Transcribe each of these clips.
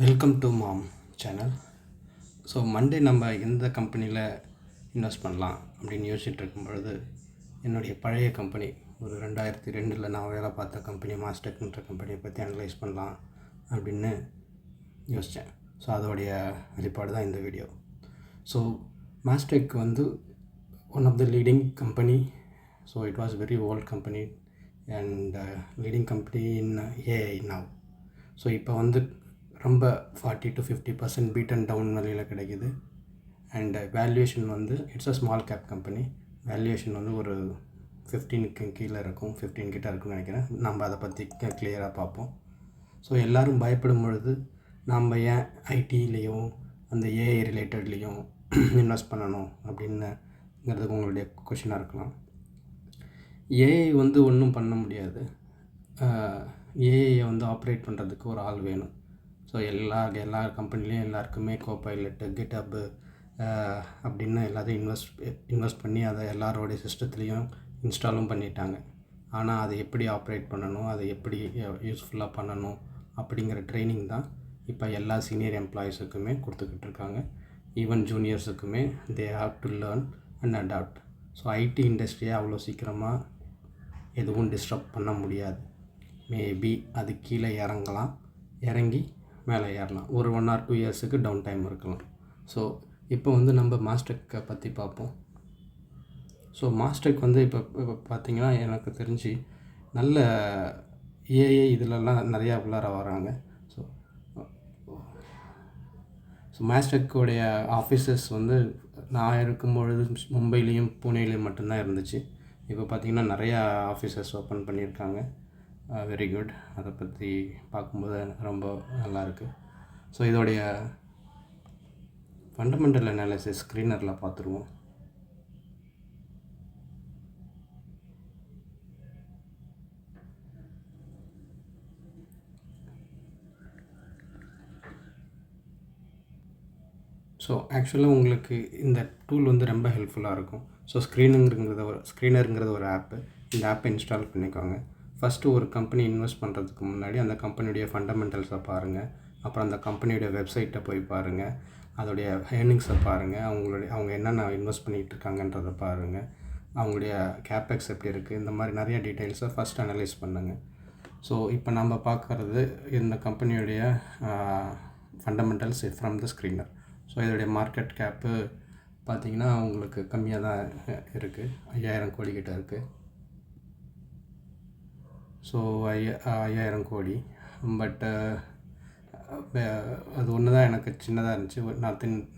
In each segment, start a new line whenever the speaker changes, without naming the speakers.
Welcome to mom channel. So Monday நம்ம எந்த கம்பெனியில் இன்வெஸ்ட் பண்ணலாம் அப்படின்னு யோசிச்சுட்டு இருக்கும் பொழுது என்னுடைய பழைய கம்பெனி ஒரு 2002 நான் வேலை பார்த்த கம்பெனி மாஸ்டெக்ன்ற கம்பெனியை பற்றி அனலைஸ் பண்ணலாம் அப்படின்னு யோசித்தேன். ஸோ அதோடைய வெளிப்பாடு தான் இந்த வீடியோ. ஸோ மாஸ்டெக் வந்து one of the leading company. So it was very old company and leading company in AI now. So இப்போ வந்து ரொம்ப 40-50% பீட் அண்ட் டவுன் விலையில் கிடைக்கிது. அண்ட் வேல்யூவேஷன் வந்து it's a small cap company. Valuation வந்து ஒரு 15க்கு கீழே இருக்கும், 15 கிட்ட இருக்குன்னு நினைக்கிறேன். நம்ம அதை பற்றி கிளியராக பார்ப்போம். ஸோ எல்லோரும் பயப்படும் பொழுது நம்ம ஏன் ஐடிலேயும் அந்த ஏஐ ரிலேட்டட்லேயும் இன்வெஸ்ட் பண்ணணும் அப்படின்னுங்கிறதுக்கு உங்களுடைய கொஷினாக இருக்கலாம். ஏஐ வந்து ஒன்றும் பண்ண முடியாது. ஏஐயை வந்து ஆப்ரேட் பண்ணுறதுக்கு ஒரு ஆள் வேணும். ஸோ எல்லா கம்பெனிலையும் எல்லாருக்குமே கோபைலட்டு, கிட்டப்பு அப்படின்னு எல்லாத்தையும் இன்வெஸ்ட் பண்ணி அதை எல்லாரோடைய சிஸ்டத்துலேயும் இன்ஸ்டாலும் பண்ணிட்டாங்க. ஆனால் அதை எப்படி ஆப்ரேட் பண்ணணும், அதை எப்படி யூஸ்ஃபுல்லாக பண்ணணும் அப்படிங்கிற ட்ரைனிங் தான் இப்போ எல்லா சீனியர் எம்ப்ளாயீஸுக்குமே கொடுத்துக்கிட்டு இருக்காங்க. ஈவன் ஜூனியர்ஸுக்குமே they have to learn and adapt. So IT இண்டஸ்ட்ரியை அவ்வளோ சீக்கிரமாக எதுவும் டிஸ்டர்ப் பண்ண முடியாது. மேபி அது கீழே இறங்கி மேலே ஏறலாம். ஒரு 1 or 2 இயர்ஸுக்கு டவுன் டைம் இருக்கலாம். ஸோ இப்போ வந்து நம்ம மாஸ்டெக்கை பற்றி பார்ப்போம். ஸோ மாஸ்டெக் வந்து இப்போ பார்த்திங்கன்னா எனக்கு தெரிஞ்சு நல்ல ஏஐ இதிலெல்லாம் நிறையா உள்ளார வராங்க. ஸோ மாஸ்டெக்கோடைய ஆஃபீஸஸ் வந்து நான் இருக்கும்பொழுது மும்பையிலையும் புனேலையும் மட்டும்தான் இருந்துச்சு. இப்போ பார்த்திங்கன்னா நிறையா ஆஃபீஸஸ் ஓப்பன் பண்ணியிருக்காங்க. Very good. அதை பற்றி பார்க்கும்போது ரொம்ப நல்லாயிருக்கு. ஸோ இதோடைய ஃபண்டமெண்டல் அனாலிசிஸ் ஸ்க்ரீனரில் பார்த்துருவோம். ஸோ ஆக்சுவலாக உங்களுக்கு இந்த டூல் வந்து ரொம்ப ஹெல்ப்ஃபுல்லாக இருக்கும். ஸோ ஸ்க்ரீனருங்கிறது ஒரு ஆப்பு. இந்த ஆப்பை இன்ஸ்டால் பண்ணிக்கோங்க. ஃபஸ்ட்டு ஒரு கம்பெனி இன்வெஸ்ட் பண்ணுறதுக்கு முன்னாடி அந்த கம்பெனியுடைய ஃபண்டமெண்டல்ஸை பாருங்கள். அப்புறம் அந்த கம்பெனியுடைய வெப்சைட்டை போய் பாருங்கள். அதோடைய ஏர்னிங்ஸை பாருங்கள். அவங்க என்னென்ன இன்வெஸ்ட் பண்ணிகிட்டு இருக்காங்கன்றதை பாருங்கள். அவங்களுடைய கேபெக்ஸ் எப்படி இருக்குது, இந்த மாதிரி நிறைய டீட்டெயில்ஸை ஃபஸ்ட் அனலைஸ் பண்ணுங்கள். ஸோ இப்போ நம்ம பார்க்குறது இந்த கம்பெனியுடைய fundamentals from the screener. So இதோடைய மார்க்கெட் கேப்பு பார்த்திங்கன்னா உங்களுக்கு கம்மியாக தான் இருக்குது. 5000 கோடி கிட்ட இருக்குது. ஸோ 5000 கோடி. பட் அது ஒன்று தான் எனக்கு சின்னதாக இருந்துச்சு.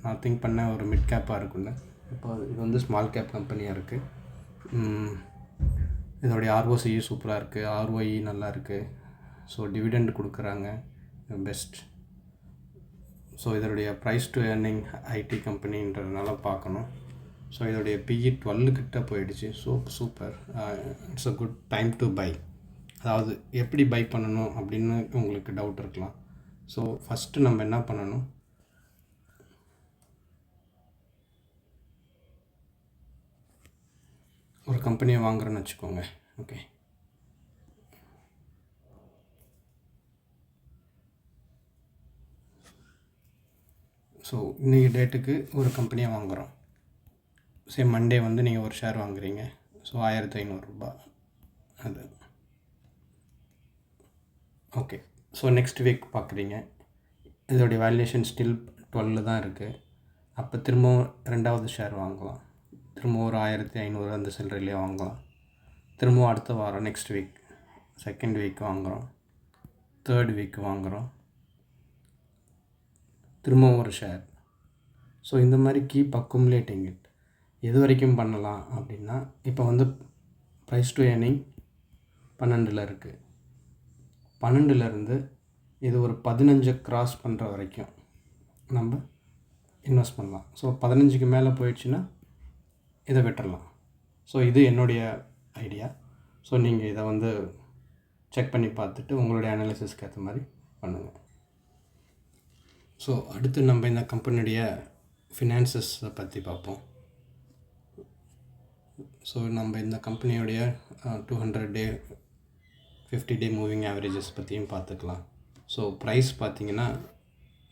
நான் திங்க் பண்ண ஒரு மிட் கேப்பாக இருக்குன்னு. இப்போ இது வந்து ஸ்மால் கேப் கம்பெனியாக இருக்குது. இதோடைய ஆர்ஓசி சூப்பராக இருக்குது, ஆர்ஓஇ நல்லா இருக்குது. ஸோ டிவிடெண்ட் கொடுக்குறாங்க, பெஸ்ட். ஸோ இதோடைய ப்ரைஸ் டு ஏர்னிங் ஐடி கம்பெனின்றதுனால பார்க்கணும். ஸோ இதோடைய பிஇ 12 கிட்ட போயிடுச்சு. So super. It's a good time to buy. அதாவது எப்படி பை பண்ணணும் அப்படின்னு உங்களுக்கு டவுட் இருக்கலாம். ஸோ ஃபஸ்ட்டு நம்ம என்ன பண்ணணும், ஒரு கம்பெனியை வாங்குறோன்னு வச்சுக்கோங்க. ஓகே, ஸோ இன்றைக்கி டேட்டுக்கு ஒரு கம்பெனியை வாங்குகிறோம். மண்டே வந்து நீங்கள் ஒரு ஷேர் வாங்குறீங்க. ஸோ 1500 ரூபாய் அது. ஓகே, ஸோ நெக்ஸ்ட் வீக் பார்க்குறீங்க. இதோடைய வேல்யூஷன் ஸ்டில் 12 தான் இருக்குது. அப்போ திரும்பவும் 2வது ஷேர் வாங்கலாம். திரும்பவும் ஒரு 1500 அந்த சில்லறையிலே வாங்கலாம். திரும்பவும் அடுத்த வாரம் நெக்ஸ்ட் வீக் 2nd வீக் வாங்குகிறோம், 3rd வீக் வாங்குகிறோம், திரும்பவும் ஒரு ஷேர். ஸோ இந்த மாதிரி கீப் அக்குமுலேட்டிங் இட். எது வரைக்கும் பண்ணலாம் அப்படின்னா, இப்போ வந்து ப்ரைஸ் டு ஏர்னிங் 12 இருக்குது. 12லேருந்து இது ஒரு 15 கிராஸ் பண்ணுற வரைக்கும் நம்ம இன்வெஸ்ட் பண்ணலாம். ஸோ 15க்கு மேலே போயிடுச்சுன்னா இதை விட்டுடலாம். ஸோ இது என்னுடைய ஐடியா. ஸோ நீங்கள் இதை வந்து செக் பண்ணி பார்த்துட்டு உங்களுடைய அனாலிசிஸ்க்கு ஏற்ற மாதிரி பண்ணுங்கள். ஸோ அடுத்து நம்ம இந்த கம்பெனியுடைய ஃபினான்சஸை பற்றி பார்ப்போம். ஸோ நம்ம இந்த கம்பெனியுடைய 200 டே 50 டே மூவிங் ஆவரேஜஸ் பற்றியும் பார்த்துக்கலாம். ஸோ ப்ரைஸ் பார்த்திங்கன்னா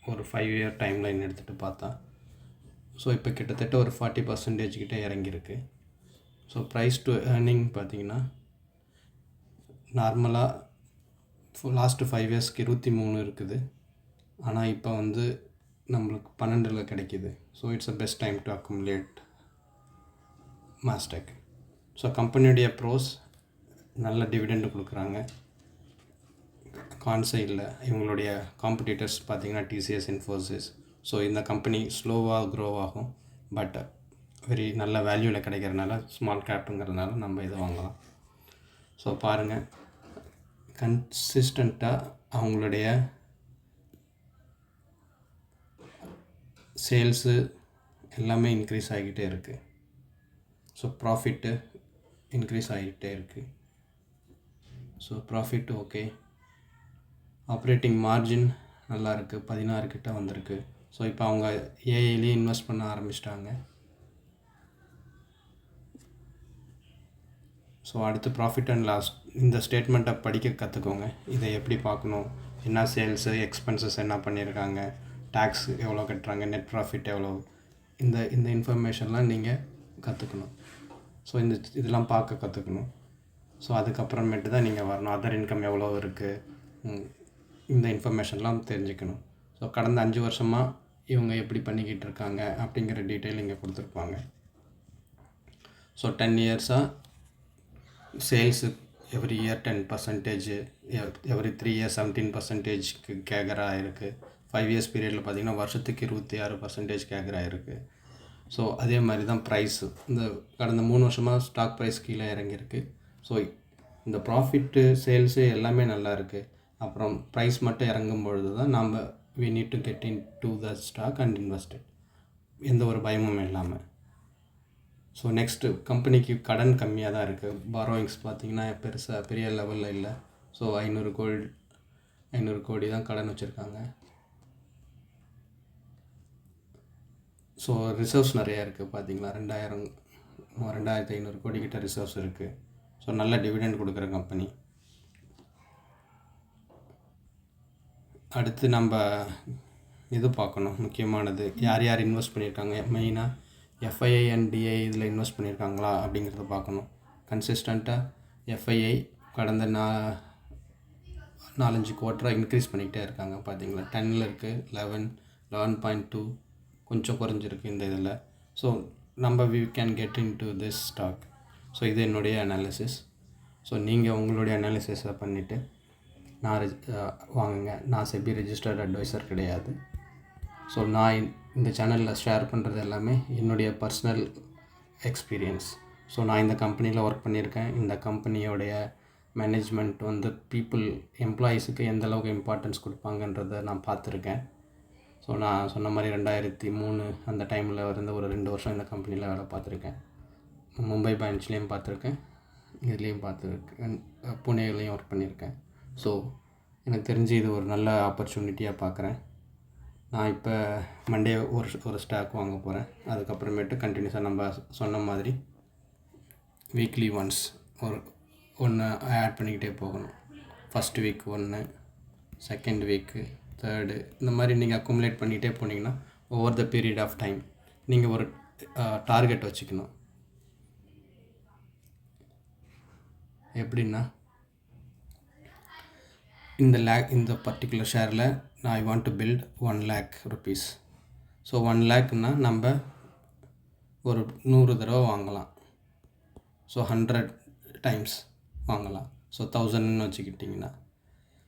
ஒரு 5 இயர் டைம் லைன் எடுத்துகிட்டு பார்த்தா. ஸோ இப்போ கிட்டத்தட்ட ஒரு 40% கிட்டே இறங்கியிருக்கு. ஸோ ப்ரைஸ் டு ஏர்னிங் பார்த்திங்கன்னா நார்மலாக லாஸ்ட்டு 5 இயர்ஸ்க்கு 23 இருக்குது. ஆனால் இப்போ வந்து நம்மளுக்கு 12 கிடைக்கிது. So it's a best time to accumulate Mastek. So கம்பெனியுடைய ப்ரோஸ் நல்ல டிவிடெண்ட் கொடுக்குறாங்க, கான்ஸே இல்லை. இவங்களுடைய காம்படிட்டர்ஸ் பார்த்திங்கன்னா டிசிஎஸ், இன்ஃபோசிஸ். ஸோ இந்த கம்பெனி ஸ்லோவாக க்ரோ ஆகும், பட் வெரி நல்ல வேல்யூவில் கிடைக்கிறதுனால, ஸ்மால் கேப்புங்கிறதுனால நம்ம இதை வாங்கலாம். ஸோ பாருங்கள், கன்சிஸ்டண்ட்டாக அவங்களுடைய சேல்ஸு எல்லாமே இன்க்ரீஸ் ஆகிக்கிட்டே இருக்குது. ஸோ ப்ராஃபிட்டு இன்க்ரீஸ் ஆகிக்கிட்டே இருக்குது. So profit okay. Operating margin நல்லா இருக்குது, 16 கிட்ட வந்திருக்கு. ஸோ இப்போ அவங்க ஏஐலேயே இன்வெஸ்ட் பண்ண ஆரம்பிச்சிட்டாங்க. ஸோ அடுத்து ப்ராஃபிட் அண்ட் லாஸ் இந்த ஸ்டேட்மெண்ட்டை படிக்க கற்றுக்கோங்க. இதை எப்படி பார்க்கணும், என்ன சேல்ஸு, எக்ஸ்பென்சஸ் என்ன பண்ணியிருக்காங்க, டேக்ஸ் எவ்வளோ கட்டுறாங்க, நெட் ப்ராஃபிட் எவ்வளோ, இந்த இன்ஃபர்மேஷன்லாம் நீங்கள் கற்றுக்கணும். ஸோ இதெல்லாம் பார்க்க கற்றுக்கணும். ஸோ அதுக்கப்புறமேட்டு தான் நீங்கள் வரணும். அதர் இன்கம் எவ்வளோ இருக்குது, இந்த இன்ஃபர்மேஷன்லாம் தெரிஞ்சுக்கணும். ஸோ கடந்த 5 வருஷமாக இவங்க எப்படி பண்ணிக்கிட்டு இருக்காங்க அப்படிங்கிற டீட்டெயில் இங்கே கொடுத்துருப்பாங்க. ஸோ 10 இயர்ஸாக sales every year 10%, every 3 years 17%க்கு கேகராக இருக்குது. 5 இயர்ஸ் பீரியடில் பார்த்திங்கன்னா வருஷத்துக்கு 26% கேகராக இருக்குது. ஸோ அதே மாதிரி தான் ப்ரைஸு இந்த கடந்த 3 வருஷமாக ஸ்டாக் ப்ரைஸ் கீழே இறங்கியிருக்கு. ஸோ இந்த ப்ராஃபிட்டு, சேல்ஸு எல்லாமே நல்லா இருக்குது. அப்புறம் ப்ரைஸ் மட்டும் இறங்கும் பொழுது தான் நாம் we need to get into the stock and invest it, எந்த ஒரு பயமும் இல்லாமல். ஸோ நெக்ஸ்ட்டு கம்பெனிக்கு கடன் கம்மியாக தான் இருக்குது. பாரோயிங்ஸ் பார்த்திங்கன்னா பெரிய லெவலில் இல்லை. ஸோ 500 கோடி தான் கடன் வச்சுருக்காங்க. ஸோ ரிசர்வ்ஸ் நிறையா இருக்குது பார்த்திங்களா, 2500 கோடி கிட்ட ரிசர்வ்ஸ் இருக்குது. ஸோ நல்ல டிவிடெண்ட் கொடுக்குற கம்பெனி. அடுத்து நம்ம இது பார்க்கணும், முக்கியமானது யார் யார் இன்வெஸ்ட் பண்ணியிருக்காங்க. மெயினாக எஃப்ஐஐ அண்ட் டிஐ இதில் இன்வெஸ்ட் பண்ணியிருக்காங்களா அப்படிங்கிறத பார்க்கணும். கன்சிஸ்டண்ட்டாக எஃப்ஐஐ கடந்த 4-5 குவார்ட்டராக இன்க்ரீஸ் பண்ணிக்கிட்டே இருக்காங்க பார்த்திங்களா. 10 இருக்குது, 11.2 கொஞ்சம் குறைஞ்சிருக்கு இந்த இதில். ஸோ நம்ம we can get into this stock. So இது என்னுடைய அனாலிசிஸ். ஸோ நீங்கள் உங்களுடைய அனாலிசிஸை பண்ணிவிட்டு வாங்குங்க. நான் செபி ரெஜிஸ்டர்ட் அட்வைசர் கிடையாது. ஸோ நான் இந்த சேனலில் ஷேர் பண்ணுறது எல்லாமே என்னுடைய பர்சனல் எக்ஸ்பீரியன்ஸ். ஸோ நான் இந்த கம்பெனியில் ஒர்க் பண்ணியிருக்கேன். இந்த கம்பெனியோடைய மேனேஜ்மெண்ட் வந்து எம்ப்ளாயீஸுக்கு எந்த அளவுக்கு இம்பார்ட்டன்ஸ் கொடுப்பாங்கன்றதை நான் பார்த்துருக்கேன். ஸோ நான் சொன்ன மாதிரி 2003 அந்த டைமில் இருந்து ஒரு 2 வருஷம் இந்த கம்பெனியில் வேலை பார்த்துருக்கேன். மும்பை பிரான்ச்லேயும் பார்த்துருக்கேன், இதுலேயும் பார்த்துருக்கேன், புனேலையும் ஒர்க் பண்ணியிருக்கேன். ஸோ எனக்கு தெரிஞ்சு இது ஒரு நல்ல ஆப்பர்ச்சுனிட்டியாக பார்க்குறேன். நான் இப்போ மண்டே ஒரு ஸ்டாக் வாங்க போகிறேன். அதுக்கப்புறமேட்டு கண்டினியூஸாக நம்ம சொன்ன மாதிரி வீக்லி ஒன்ஸ் ஒன்று ஆட் பண்ணிக்கிட்டே போகணும். First week 1, second week, third, இந்த மாதிரி நீங்கள் அக்குமுலேட் பண்ணிகிட்டே போனீங்கன்னா over the period of time நீங்கள் ஒரு டார்கெட் வச்சுக்கணும். எப்படின்னா இந்த பர்டிகுலர் ஷேரில் நான் I want to build 1 lakh rupees. So 1 lakhனா நம்ம ஒரு 100 தடவை வாங்கலாம். ஸோ 100 times வாங்கலாம். ஸோ 1000ன்னு வச்சுக்கிட்டிங்கன்னா,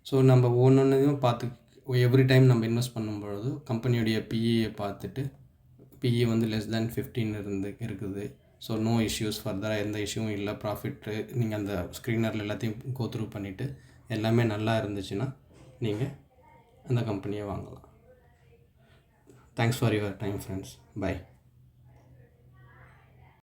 ஸோ நம்ம ஒவ்வொன்றையும் பார்த்து எவ்ரி டைம் நம்ம இன்வெஸ்ட் பண்ணும்பொழுது கம்பெனியுடைய பிஇயை பார்த்துட்டு, பிஇ வந்து less than 15 இருக்குது. ஸோ நோ இஷ்யூஸ், ஃபர்தராக எந்த இஷ்யூவும் இல்லை. ப்ராஃபிட்டு நீங்கள் அந்த ஸ்க்ரீனரில் எல்லாத்தையும் கோ த்ரூ பண்ணிவிட்டு எல்லாமே நல்லா இருந்துச்சுன்னா நீங்கள் அந்த கம்பெனியை வாங்கலாம். Thanks for your time friends. By.